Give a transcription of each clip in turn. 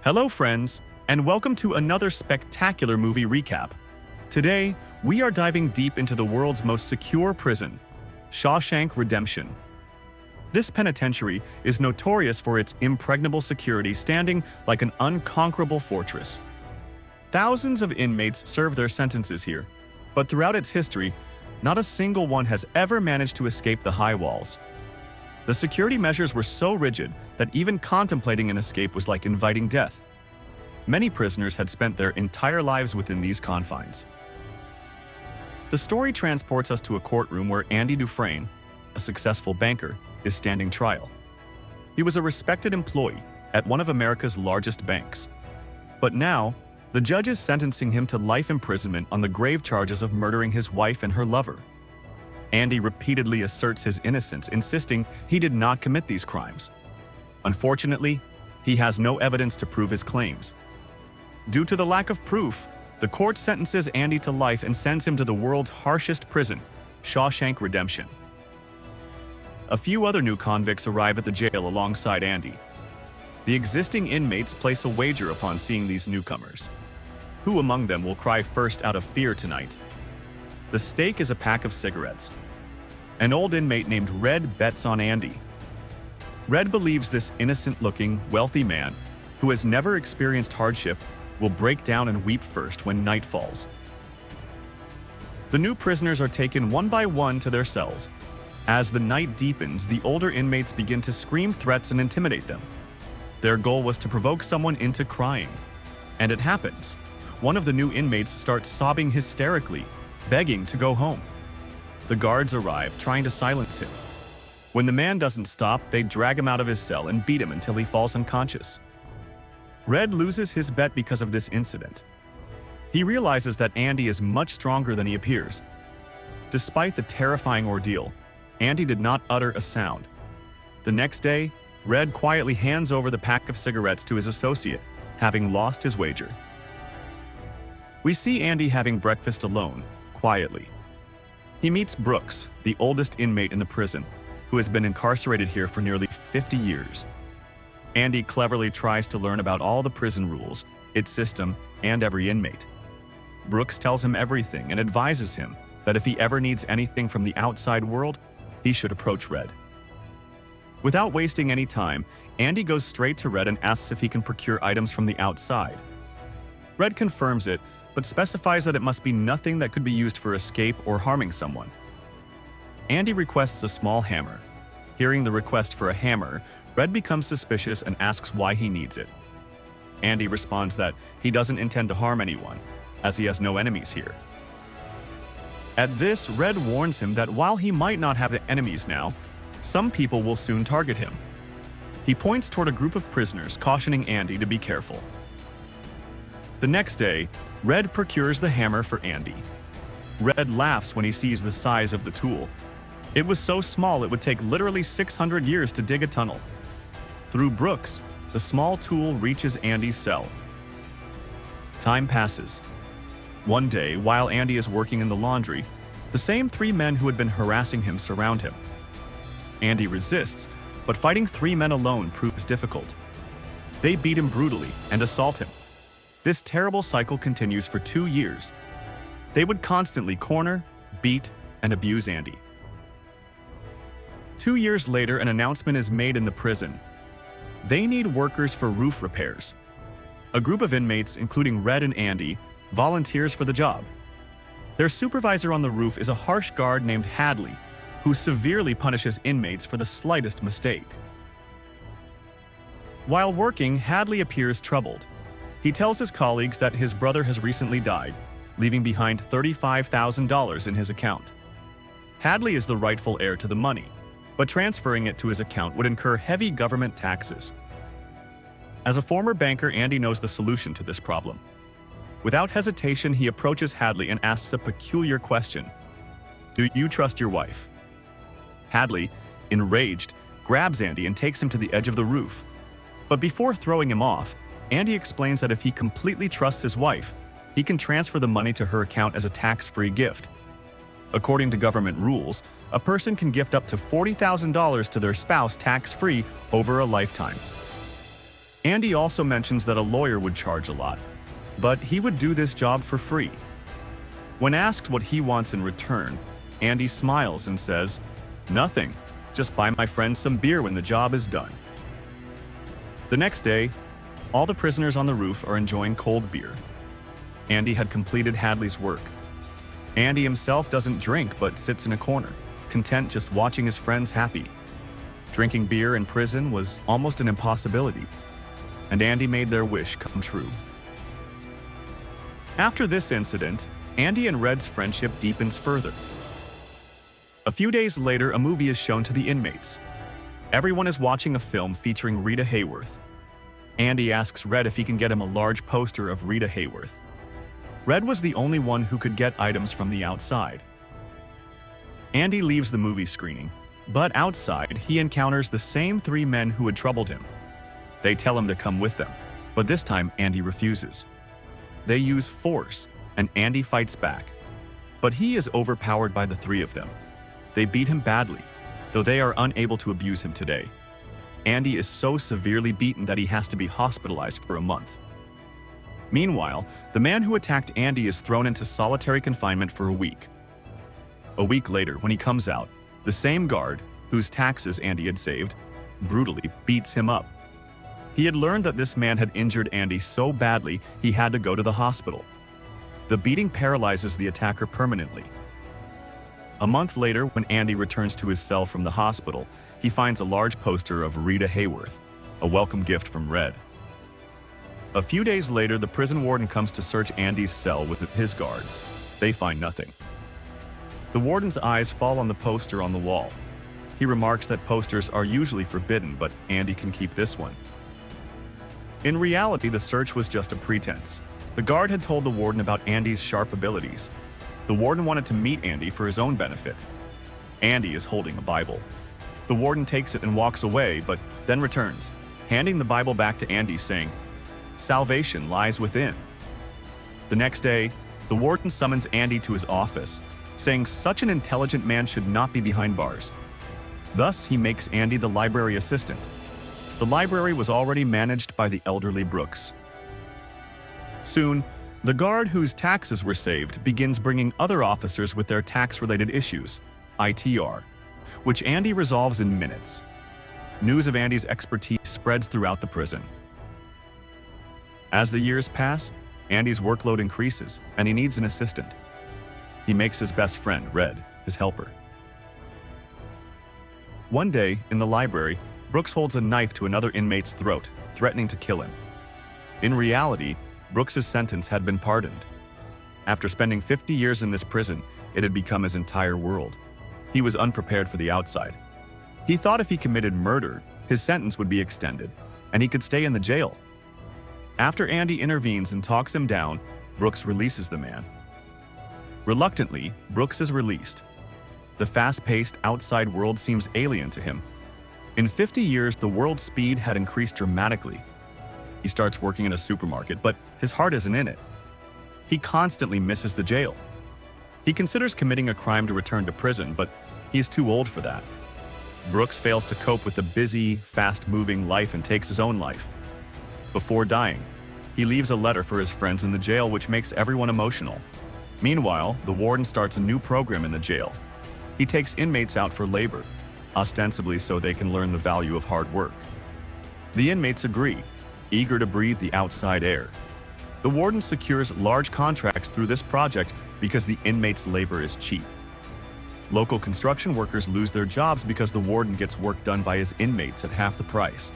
Hello friends, and welcome to another spectacular movie recap. Today, we are diving deep into the world's most secure prison, Shawshank Redemption. This penitentiary is notorious for its impregnable security, standing like an unconquerable fortress. Thousands of inmates serve their sentences here, but throughout its history, not a single one has ever managed to escape the high walls. The security measures were so rigid that even contemplating an escape was like inviting death. Many prisoners had spent their entire lives within these confines. The story transports us to a courtroom where Andy Dufresne, a successful banker, is standing trial. He was a respected employee at one of America's largest banks. But now, the judge is sentencing him to life imprisonment on the grave charges of murdering his wife and her lover. Andy repeatedly asserts his innocence, insisting he did not commit these crimes. Unfortunately, he has no evidence to prove his claims. Due to the lack of proof, the court sentences Andy to life and sends him to the world's harshest prison, Shawshank Redemption. A few other new convicts arrive at the jail alongside Andy. The existing inmates place a wager upon seeing these newcomers. Who among them will cry first out of fear tonight? The stake is a pack of cigarettes. An old inmate named Red bets on Andy. Red believes this innocent-looking, wealthy man, who has never experienced hardship, will break down and weep first when night falls. The new prisoners are taken one by one to their cells. As the night deepens, the older inmates begin to scream threats and intimidate them. Their goal was to provoke someone into crying. And it happens. One of the new inmates starts sobbing hysterically, begging to go home. The guards arrive, trying to silence him. When the man doesn't stop, they drag him out of his cell and beat him until he falls unconscious. Red loses his bet because of this incident. He realizes that Andy is much stronger than he appears. Despite the terrifying ordeal, Andy did not utter a sound. The next day, Red quietly hands over the pack of cigarettes to his associate, having lost his wager. We see Andy having breakfast alone, quietly. He meets Brooks, the oldest inmate in the prison, who has been incarcerated here for nearly 50 years. Andy cleverly tries to learn about all the prison rules, its system, and every inmate. Brooks tells him everything and advises him that if he ever needs anything from the outside world, he should approach Red. Without wasting any time, Andy goes straight to Red and asks if he can procure items from the outside. Red confirms it, but specifies that it must be nothing that could be used for escape or harming someone. Andy requests a small hammer. Hearing the request for a hammer, Red becomes suspicious and asks why he needs it. Andy responds that he doesn't intend to harm anyone, as he has no enemies here. At this, Red warns him that while he might not have the enemies now, some people will soon target him. He points toward a group of prisoners, cautioning Andy to be careful. The next day, Red procures the hammer for Andy. Red laughs when he sees the size of the tool. It was so small it would take literally 600 years to dig a tunnel. Through Brooks, the small tool reaches Andy's cell. Time passes. One day, while Andy is working in the laundry, the same three men who had been harassing him surround him. Andy resists, but fighting three men alone proves difficult. They beat him brutally and assault him. This terrible cycle continues for 2 years. They would constantly corner, beat, and abuse Andy. 2 years later, an announcement is made in the prison. They need workers for roof repairs. A group of inmates, including Red and Andy, volunteers for the job. Their supervisor on the roof is a harsh guard named Hadley, who severely punishes inmates for the slightest mistake. While working, Hadley appears troubled. He tells his colleagues that his brother has recently died, leaving behind $35,000 in his account. Hadley is the rightful heir to the money, but transferring it to his account would incur heavy government taxes. As a former banker, Andy knows the solution to this problem. Without hesitation, he approaches Hadley and asks a peculiar question. "Do you trust your wife?" Hadley, enraged, grabs Andy and takes him to the edge of the roof. But before throwing him off, Andy explains that if he completely trusts his wife, he can transfer the money to her account as a tax-free gift. According to government rules, a person can gift up to $40,000 to their spouse tax-free over a lifetime. Andy also mentions that a lawyer would charge a lot, but he would do this job for free. When asked what he wants in return, Andy smiles and says, "Nothing, just buy my friends some beer when the job is done." The next day, all the prisoners on the roof are enjoying cold beer. Andy had completed Hadley's work. Andy himself doesn't drink but sits in a corner, content just watching his friends happy. Drinking beer in prison was almost an impossibility, and Andy made their wish come true. After this incident, Andy and Red's friendship deepens further. A few days later, a movie is shown to the inmates. Everyone is watching a film featuring Rita Hayworth. Andy asks Red if he can get him a large poster of Rita Hayworth. Red was the only one who could get items from the outside. Andy leaves the movie screening, but outside he encounters the same three men who had troubled him. They tell him to come with them, but this time Andy refuses. They use force, and Andy fights back. But he is overpowered by the three of them. They beat him badly, though they are unable to abuse him today. Andy is so severely beaten that he has to be hospitalized for a month. Meanwhile, the man who attacked Andy is thrown into solitary confinement for a week. A week later, when he comes out, the same guard, whose taxes Andy had saved, brutally beats him up. He had learned that this man had injured Andy so badly he had to go to the hospital. The beating paralyzes the attacker permanently. A month later, when Andy returns to his cell from the hospital, he finds a large poster of Rita Hayworth, a welcome gift from Red. A few days later, the prison warden comes to search Andy's cell with his guards. They find nothing. The warden's eyes fall on the poster on the wall. He remarks that posters are usually forbidden, but Andy can keep this one. In reality, the search was just a pretense. The guard had told the warden about Andy's sharp abilities. The warden wanted to meet Andy for his own benefit. Andy is holding a Bible. The warden takes it and walks away, but then returns, handing the Bible back to Andy, saying, "Salvation lies within." The next day, the warden summons Andy to his office, saying such an intelligent man should not be behind bars. Thus, he makes Andy the library assistant. The library was already managed by the elderly Brooks. Soon, the guard whose taxes were saved begins bringing other officers with their tax-related issues, ITR, which Andy resolves in minutes. News of Andy's expertise spreads throughout the prison. As the years pass, Andy's workload increases, and he needs an assistant. He makes his best friend, Red, his helper. One day, in the library, Brooks holds a knife to another inmate's throat, threatening to kill him. In reality, Brooks's sentence had been pardoned. After spending 50 years in this prison, it had become his entire world. He was unprepared for the outside. He thought if he committed murder, his sentence would be extended, and he could stay in the jail. After Andy intervenes and talks him down, Brooks releases the man. Reluctantly, Brooks is released. The fast-paced outside world seems alien to him. In 50 years, the world's speed had increased dramatically. He starts working in a supermarket, but his heart isn't in it. He constantly misses the jail. He considers committing a crime to return to prison, but he is too old for that. Brooks fails to cope with the busy, fast-moving life and takes his own life. Before dying, he leaves a letter for his friends in the jail, which makes everyone emotional. Meanwhile, the warden starts a new program in the jail. He takes inmates out for labor, ostensibly so they can learn the value of hard work. The inmates agree, eager to breathe the outside air. The warden secures large contracts through this project because the inmates' labor is cheap. Local construction workers lose their jobs because the warden gets work done by his inmates at half the price.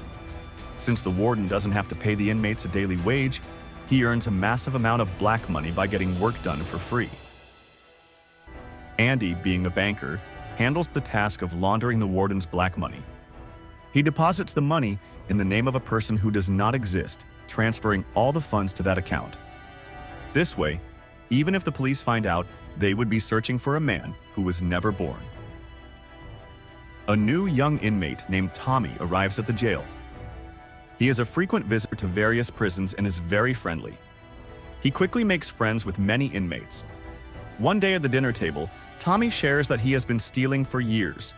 Since the warden doesn't have to pay the inmates a daily wage, he earns a massive amount of black money by getting work done for free. Andy, being a banker, handles the task of laundering the warden's black money. He deposits the money in the name of a person who does not exist, transferring all the funds to that account. This way, even if the police find out, they would be searching for a man who was never born. A new young inmate named Tommy arrives at the jail. He is a frequent visitor to various prisons and is very friendly. He quickly makes friends with many inmates. One day at the dinner table, Tommy shares that he has been stealing for years.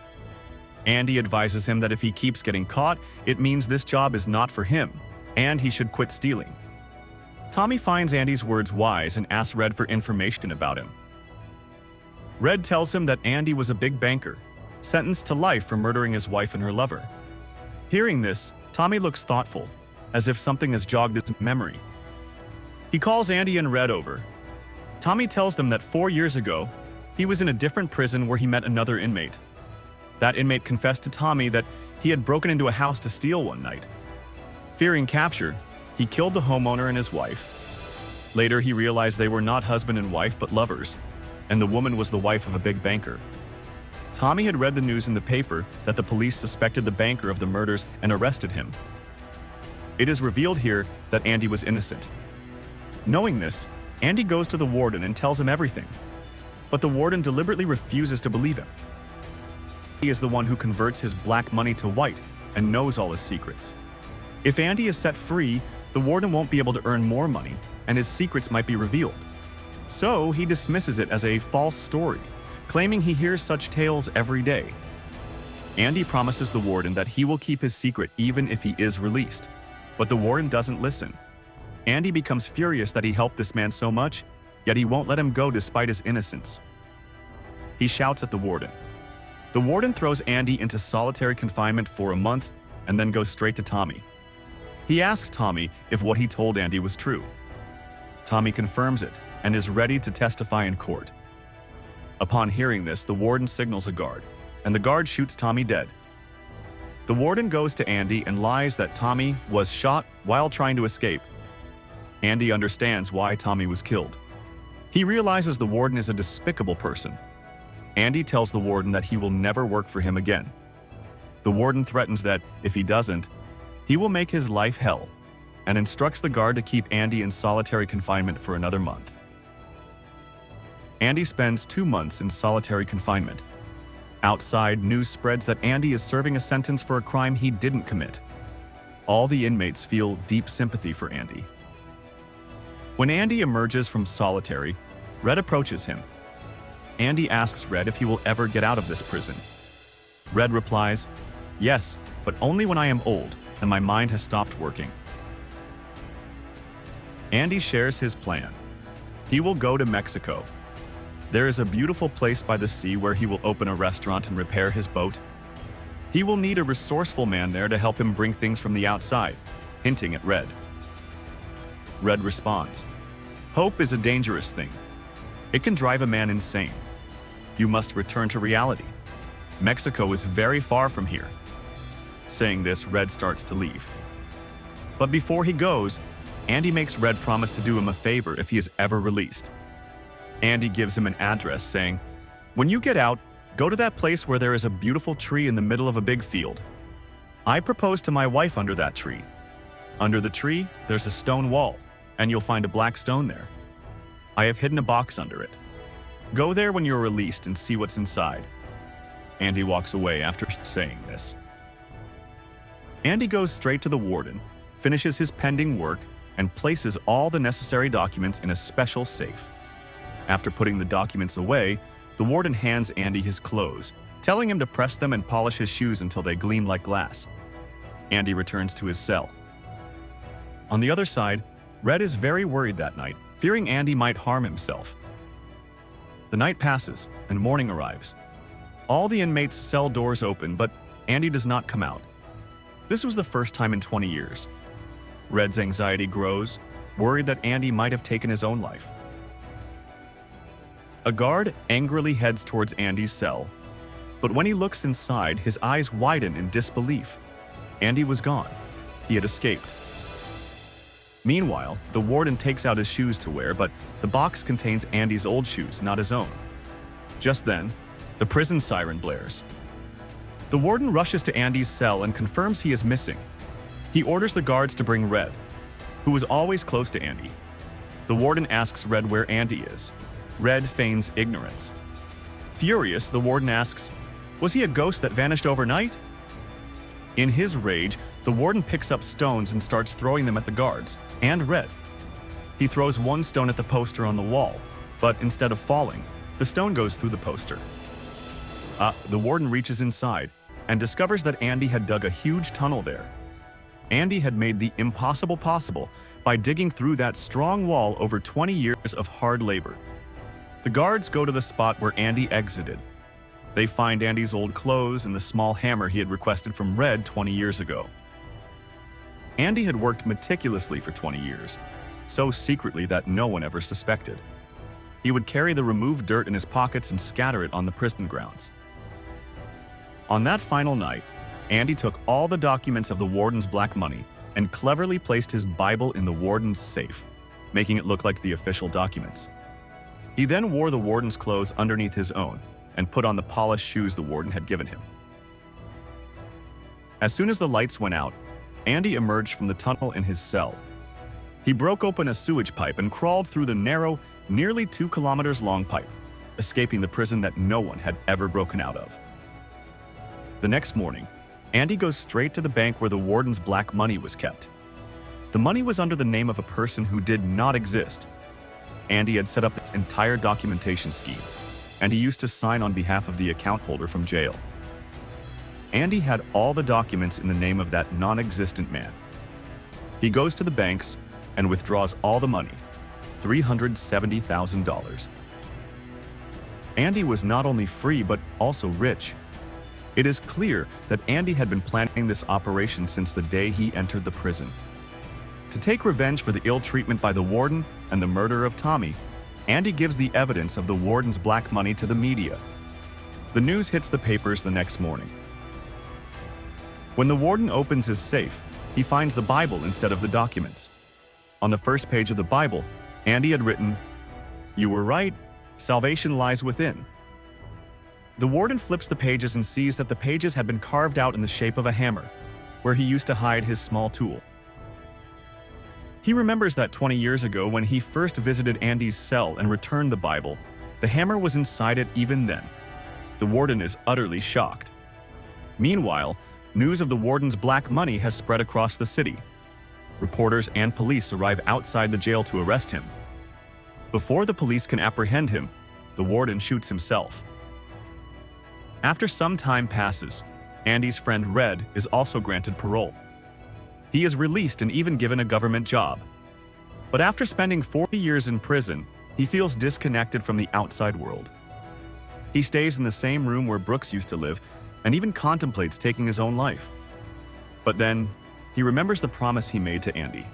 Andy advises him that if he keeps getting caught, it means this job is not for him, and he should quit stealing. Tommy finds Andy's words wise and asks Red for information about him. Red tells him that Andy was a big banker, sentenced to life for murdering his wife and her lover. Hearing this, Tommy looks thoughtful, as if something has jogged his memory. He calls Andy and Red over. Tommy tells them that 4 years ago, he was in a different prison where he met another inmate. That inmate confessed to Tommy that he had broken into a house to steal one night. Fearing capture, he killed the homeowner and his wife. Later, he realized they were not husband and wife but lovers, and the woman was the wife of a big banker. Tommy had read the news in the paper that the police suspected the banker of the murders and arrested him. It is revealed here that Andy was innocent. Knowing this, Andy goes to the warden and tells him everything, but the warden deliberately refuses to believe him. He is the one who converts his black money to white and knows all his secrets. If Andy is set free, the warden won't be able to earn more money, and his secrets might be revealed. So he dismisses it as a false story, claiming he hears such tales every day. Andy promises the warden that he will keep his secret even if he is released, but the warden doesn't listen. Andy becomes furious that he helped this man so much, yet he won't let him go despite his innocence. He shouts at the warden. The warden throws Andy into solitary confinement for a month and then goes straight to Tommy. He asks Tommy if what he told Andy was true. Tommy confirms it and is ready to testify in court. Upon hearing this, the warden signals a guard, and the guard shoots Tommy dead. The warden goes to Andy and lies that Tommy was shot while trying to escape. Andy understands why Tommy was killed. He realizes the warden is a despicable person. Andy tells the warden that he will never work for him again. The warden threatens that, if he doesn't, he will make his life hell, and instructs the guard to keep Andy in solitary confinement for another month. Andy spends 2 months in solitary confinement. Outside, news spreads that Andy is serving a sentence for a crime he didn't commit. All the inmates feel deep sympathy for Andy. When Andy emerges from solitary, Red approaches him. Andy asks Red if he will ever get out of this prison. Red replies, "Yes, but only when I am old and my mind has stopped working." Andy shares his plan. He will go to Mexico. There is a beautiful place by the sea where he will open a restaurant and repair his boat. He will need a resourceful man there to help him bring things from the outside, hinting at Red. Red responds, "Hope is a dangerous thing. It can drive a man insane. You must return to reality. Mexico is very far from here." Saying this, Red starts to leave. But before he goes, Andy makes Red promise to do him a favor if he is ever released. Andy gives him an address saying, "When you get out, go to that place where there is a beautiful tree in the middle of a big field. I propose to my wife under that tree. Under the tree, there's a stone wall, and you'll find a black stone there. I have hidden a box under it. Go there when you're released and see what's inside." Andy walks away after saying this. Andy goes straight to the warden, finishes his pending work, and places all the necessary documents in a special safe. After putting the documents away, the warden hands Andy his clothes, telling him to press them and polish his shoes until they gleam like glass. Andy returns to his cell. On the other side, Red is very worried that night, fearing Andy might harm himself. The night passes, and morning arrives. All the inmates' cell doors open, but Andy does not come out. This was the first time in 20 years. Red's anxiety grows, worried that Andy might have taken his own life. A guard angrily heads towards Andy's cell, but when he looks inside, his eyes widen in disbelief. Andy was gone. He had escaped. Meanwhile, the warden takes out his shoes to wear, but the box contains Andy's old shoes, not his own. Just then, the prison siren blares. The warden rushes to Andy's cell and confirms he is missing. He orders the guards to bring Red, who was always close to Andy. The warden asks Red where Andy is. Red feigns ignorance. Furious, the warden asks, "Was he a ghost that vanished overnight?" In his rage, the warden picks up stones and starts throwing them at the guards, and Red. He throws one stone at the poster on the wall, but instead of falling, the stone goes through the poster. The warden reaches inside and discovers that Andy had dug a huge tunnel there. Andy had made the impossible possible by digging through that strong wall over 20 years of hard labor. The guards go to the spot where Andy exited. They find Andy's old clothes and the small hammer he had requested from Red 20 years ago. Andy had worked meticulously for 20 years, so secretly that no one ever suspected. He would carry the removed dirt in his pockets and scatter it on the prison grounds. On that final night, Andy took all the documents of the warden's black money and cleverly placed his Bible in the warden's safe, making it look like the official documents. He then wore the warden's clothes underneath his own and put on the polished shoes the warden had given him. As soon as the lights went out, Andy emerged from the tunnel in his cell. He broke open a sewage pipe and crawled through the narrow, nearly 2 kilometers long pipe, escaping the prison that no one had ever broken out of. The next morning, Andy goes straight to the bank where the warden's black money was kept. The money was under the name of a person who did not exist. Andy had set up this entire documentation scheme, and he used to sign on behalf of the account holder from jail. Andy had all the documents in the name of that non-existent man. He goes to the banks and withdraws all the money, $370,000. Andy was not only free but also rich. It is clear that Andy had been planning this operation since the day he entered the prison. To take revenge for the ill treatment by the warden and the murder of Tommy, Andy gives the evidence of the warden's black money to the media. The news hits the papers the next morning. When the warden opens his safe, he finds the Bible instead of the documents. On the first page of the Bible, Andy had written, "You were right, salvation lies within." The warden flips the pages and sees that the pages had been carved out in the shape of a hammer, where he used to hide his small tool. He remembers that 20 years ago when he first visited Andy's cell and returned the Bible, the hammer was inside it even then. The warden is utterly shocked. Meanwhile, news of the warden's black money has spread across the city. Reporters and police arrive outside the jail to arrest him. Before the police can apprehend him, the warden shoots himself. After some time passes, Andy's friend Red is also granted parole. He is released and even given a government job. But after spending 40 years in prison, he feels disconnected from the outside world. He stays in the same room where Brooks used to live and even contemplates taking his own life. But then, he remembers the promise he made to Andy.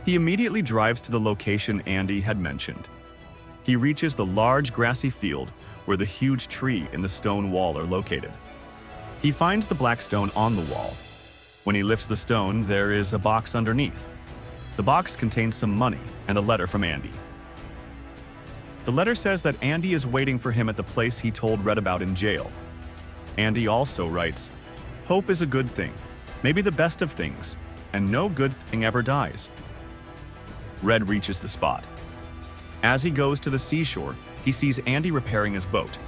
He immediately drives to the location Andy had mentioned. He reaches the large grassy field where the huge tree and the stone wall are located. He finds the black stone on the wall. When he lifts the stone, there is a box underneath. The box contains some money and a letter from Andy. The letter says that Andy is waiting for him at the place he told Red about in jail. Andy also writes, "Hope is a good thing, maybe the best of things, and no good thing ever dies." Red reaches the spot. As he goes to the seashore, he sees Andy repairing his boat.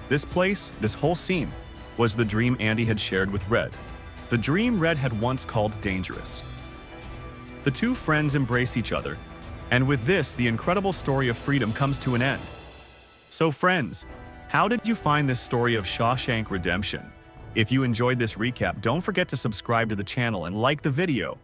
This place, this whole scene, was the dream Andy had shared with Red. The dream Red had once called dangerous. The two friends embrace each other, and with this, the incredible story of freedom comes to an end. So friends, how did you find this story of Shawshank Redemption? If you enjoyed this recap, don't forget to subscribe to the channel and like the video.